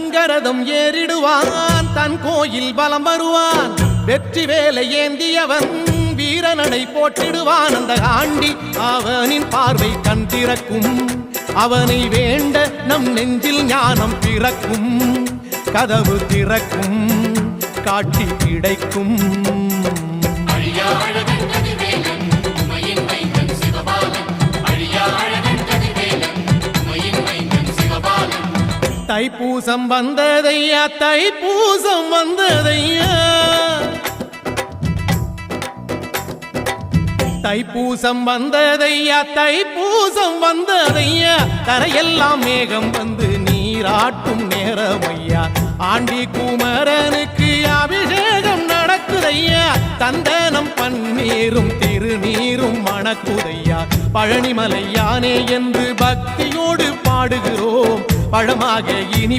தங்கரதம் ஏறிடுவான், தன் கோயில் பலம் வருவான். வெற்றி வேலை ஏந்தியவன் வீரனடை போட்டிடுவான். அந்த ஆண்டி அவனின் பார்வை கண் திறக்கும், அவனை வேண்ட நம் நெஞ்சில் ஞானம் பிறக்கும். கதவு திறக்கும், காட்சி கிடைக்கும். தைப்பூசம் வந்ததையா, தைப்பூசம் வந்ததையா, தைப்பூசம் வந்ததையா, தைப்பூசம் வந்ததையா. கரையெல்லாம் மேகம் வந்து நீராட்டும் நேரமையா. ஆண்டி குமரனுக்கு அபிஷேகம் நடக்குதையா. தந்தனம் பன்னீரும் திருநீரும் மணக்குதையா. பழனிமலை யானே என்று பக்தியோடு பாடுகிறோம். பழமாக இனி